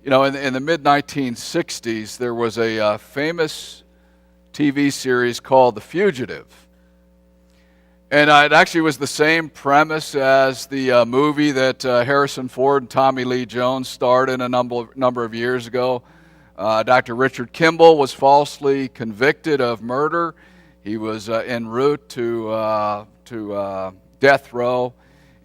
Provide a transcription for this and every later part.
You know, in the mid-1960s, there was a famous TV series called The Fugitive. And it actually was the same premise as the movie that Harrison Ford and Tommy Lee Jones starred in a number of years ago. Dr. Richard Kimball was falsely convicted of murder. He was en route to death row,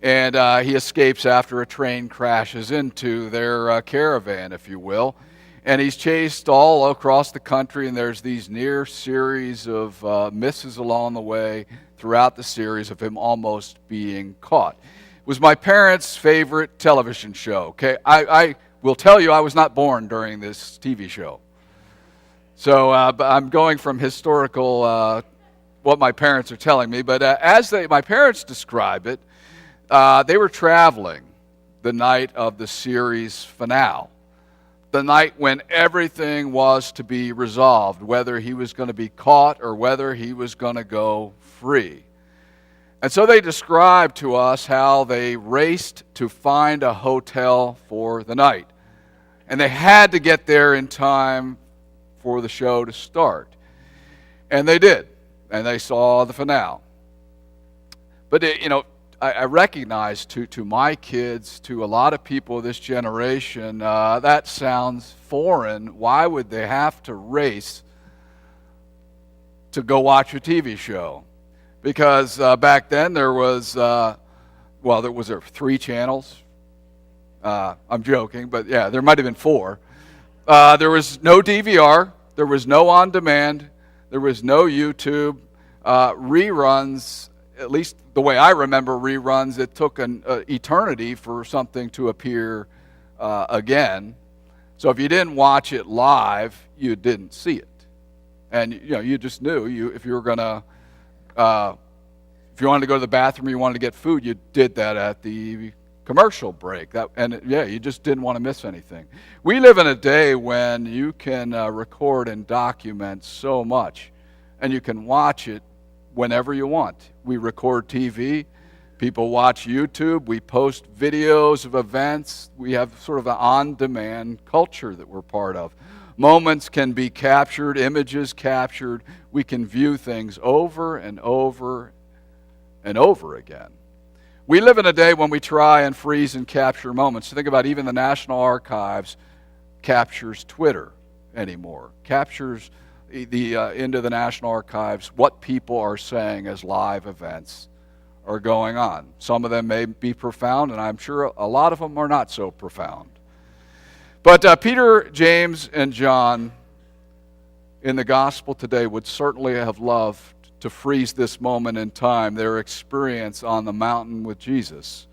and he escapes after a train crashes into their caravan, if you will. And he's chased all across the country, and there's these near series of misses along the way throughout the series of him almost being caught. It was my parents' favorite television show. Okay, I will tell you I was not born during this TV show. So I'm going from historical, what my parents are telling me. But my parents describe it, they were traveling the night of the series finale. The night when everything was to be resolved, whether he was going to be caught or whether he was going to go free. And so they described to us how they raced to find a hotel for the night. And they had to get there in time for the show to start. And they did. And they saw the finale. But, I recognize to my kids, to a lot of people of this generation, that sounds foreign. Why would they have to race to go watch a TV show? Because back then there was, there was 3 channels. I'm joking, but yeah, there might have been 4. There was no DVR. There was no on-demand. There was no YouTube. Reruns, at least the way I remember reruns, it took an eternity for something to appear again. So if you didn't watch it live, you didn't see it. And you just knew if you were going to, if you wanted to go to the bathroom or you wanted to get food, you did that at the commercial break. You just didn't want to miss anything. We live in a day when you can record and document so much, and you can watch it whenever you want. We record TV, people watch YouTube, we post videos of events, we have sort of an on-demand culture that we're part of. Moments can be captured, images captured, we can view things over and over and over again. We live in a day when we try and freeze and capture moments. Think about even the National Archives captures Twitter anymore, captures into the National Archives what people are saying as live events are going on. Some of them may be profound, and I'm sure a lot of them are not so profound. But Peter, James, and John in the gospel today would certainly have loved to freeze this moment in time, their experience on the mountain with Jesus.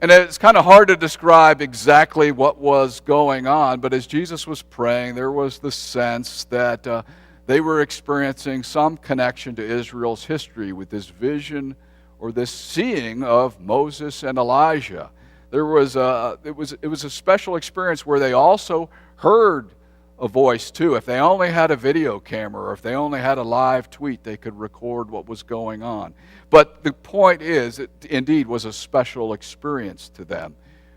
And it's kind of hard to describe exactly what was going on, but as Jesus was praying, there was the sense that they were experiencing some connection to Israel's history with this vision or this seeing of Moses and Elijah. It was a special experience where they also heard a voice too. If they only had a video camera or if they only had a live tweet, they could record what was going on. But the point is, it indeed was a special experience to them.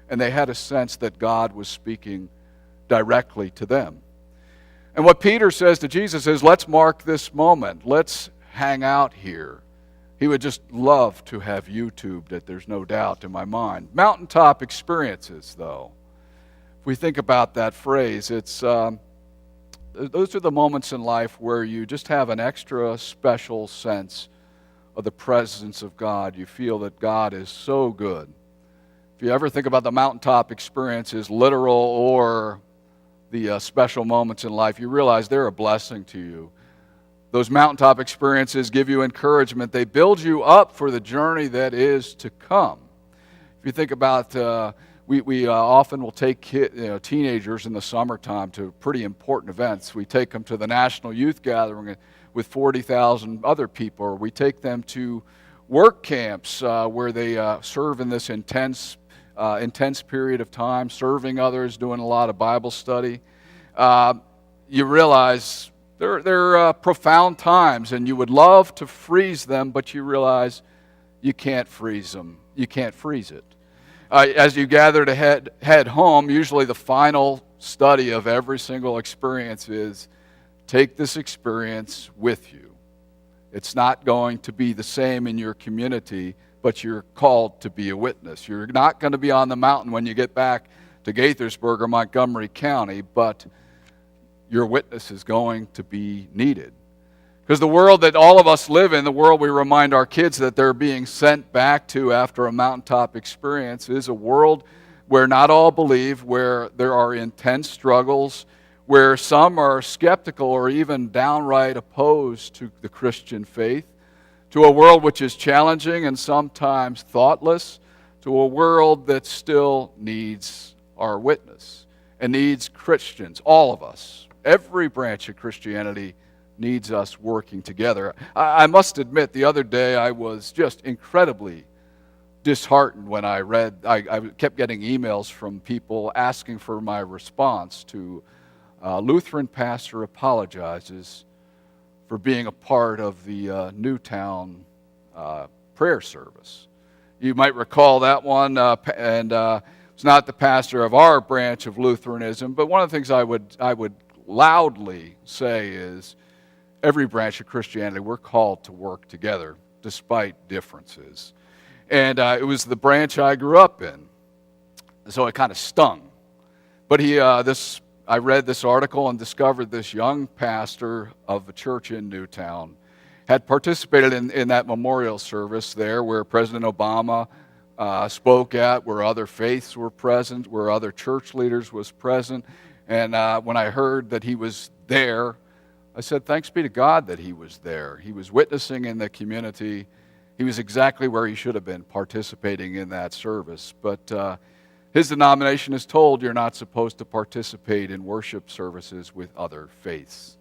And they had a sense that God was speaking directly to them. And what Peter says to Jesus is, let's mark this moment. Let's hang out here. He would just love to have YouTubed it, there's no doubt in my mind. Mountaintop experiences, though. If we think about that phrase, it's those are the moments in life where you just have an extra special sense of the presence of God. You feel that God is so good. If you ever think about the mountaintop experiences, literal or the special moments in life, you realize they're a blessing to you. Those mountaintop experiences give you encouragement. They build you up for the journey that is to come. If you think about, we often will take teenagers in the summertime to pretty important events. We take them to the National Youth Gathering with 40,000 other people, or we take them to work camps where they serve in this intense period of time, serving others, doing a lot of Bible study. You realize they're profound times, and you would love to freeze them, but you realize you can't freeze them. You can't freeze it. As you gather to head home, usually the final study of every single experience is take this experience with you. It's not going to be the same in your community, but you're called to be a witness. You're not going to be on the mountain when you get back to Gaithersburg or Montgomery County, but your witness is going to be needed. Because the world that all of us live in, the world we remind our kids that they're being sent back to after a mountaintop experience, is a world where not all believe, where there are intense struggles, where some are skeptical or even downright opposed to the Christian faith, to a world which is challenging and sometimes thoughtless, to a world that still needs our witness and needs Christians, all of us. Every branch of Christianity needs us working together. I must admit, the other day I was just incredibly disheartened when I read, I kept getting emails from people asking for my response to Lutheran pastor apologizes for being a part of the Newtown prayer service. You might recall that one, and it's not the pastor of our branch of Lutheranism, but one of the things I would loudly say is every branch of Christianity, we're called to work together despite differences. And it was the branch I grew up in, so it kind of stung. But I read this article and discovered this young pastor of a church in Newtown had participated in that memorial service there where President Obama spoke at, where other faiths were present, where other church leaders was present. And when I heard that he was there, I said, thanks be to God that he was there. He was witnessing in the community. He was exactly where he should have been, participating in that service. But his denomination is told you're not supposed to participate in worship services with other faiths.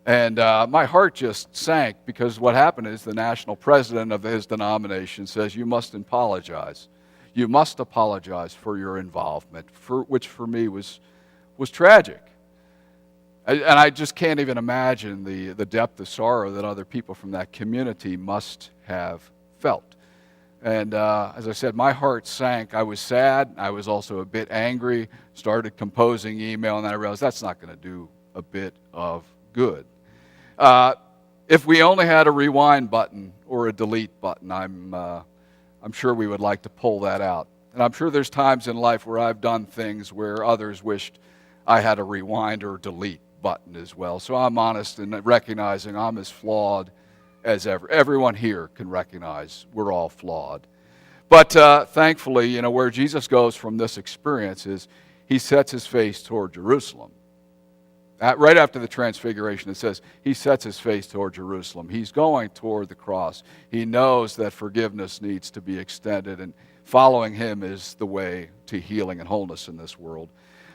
And my heart just sank because what happened is the national president of his denomination says you must apologize. You must apologize for your involvement, which for me was tragic. And I just can't even imagine the depth of sorrow that other people from that community must have felt. And as I said, my heart sank. I was sad. I was also a bit angry, started composing email, and then I realized that's not going to do a bit of good. If we only had a rewind button or a delete button, I'm sure we would like to pull that out. And I'm sure there's times in life where I've done things where others wished I had a rewind or delete button as well. So I'm honest in recognizing I'm as flawed as ever. Everyone here can recognize we're all flawed. But thankfully, where Jesus goes from this experience is he sets his face toward Jerusalem. Right after the transfiguration, it says he sets his face toward Jerusalem. He's going toward the cross. He knows that forgiveness needs to be extended, and following him is the way to healing and wholeness in this world.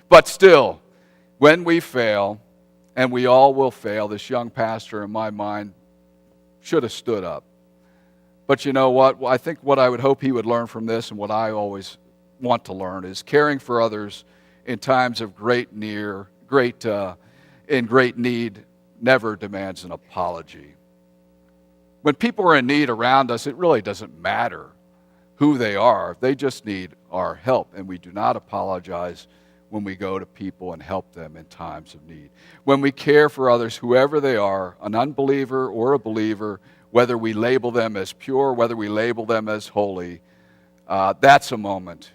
But still, when we fail, and we all will fail, this young pastor, in my mind, should have stood up. But you know what? I think what I would hope he would learn from this, and what I always want to learn, is caring for others in times of great need never demands an apology. When people are in need around us, it really doesn't matter who they are. They just need our help, and we do not apologize when we go to people and help them in times of need. When we care for others, whoever they are, an unbeliever or a believer, whether we label them as pure, whether we label them as holy, that's a moment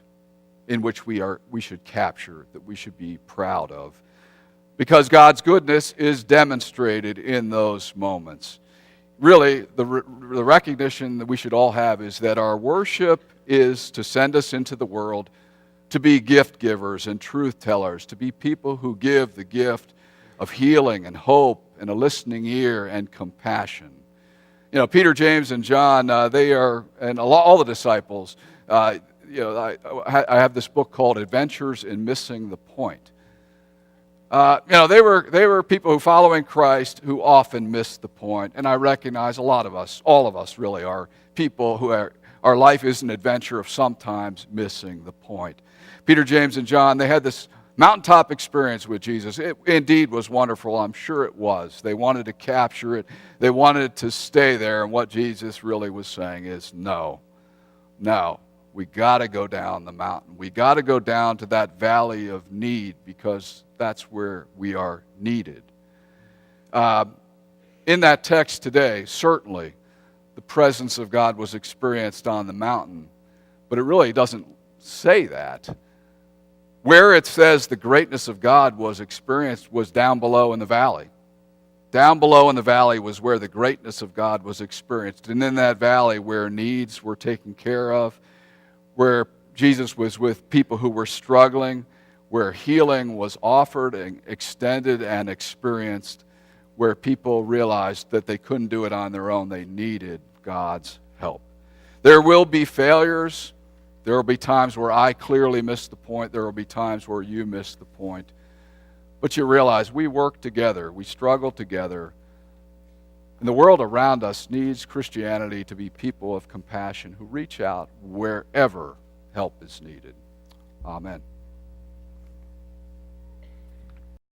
in which we should capture, that we should be proud of. Because God's goodness is demonstrated in those moments. Really, the recognition that we should all have is that our worship is to send us into the world to be gift givers and truth tellers, to be people who give the gift of healing and hope and a listening ear and compassion. Peter, James, and John, they are, and all the disciples, I have this book called Adventures in Missing the Point. They were people who, following Christ, who often missed the point. And I recognize a lot of us, all of us really, are people who our life is an adventure of sometimes missing the point. Peter, James, and John, they had this mountaintop experience with Jesus. It indeed was wonderful. I'm sure it was. They wanted to capture it. They wanted to stay there. And what Jesus really was saying is, no, we got to go down the mountain. We got to go down to that valley of need because that's where we are needed. In that text today, certainly, the presence of God was experienced on the mountain, but it really doesn't say that. Where it says the greatness of God was experienced was down below in the valley. Down below in the valley was where the greatness of God was experienced. And in that valley where needs were taken care of, where Jesus was with people who were struggling, where healing was offered and extended and experienced, where people realized that they couldn't do it on their own, they needed God's help. There will be failures. There will be times where I clearly miss the point. There will be times where you miss the point. But you realize we work together. We struggle together. And the world around us needs Christianity to be people of compassion who reach out wherever help is needed. Amen.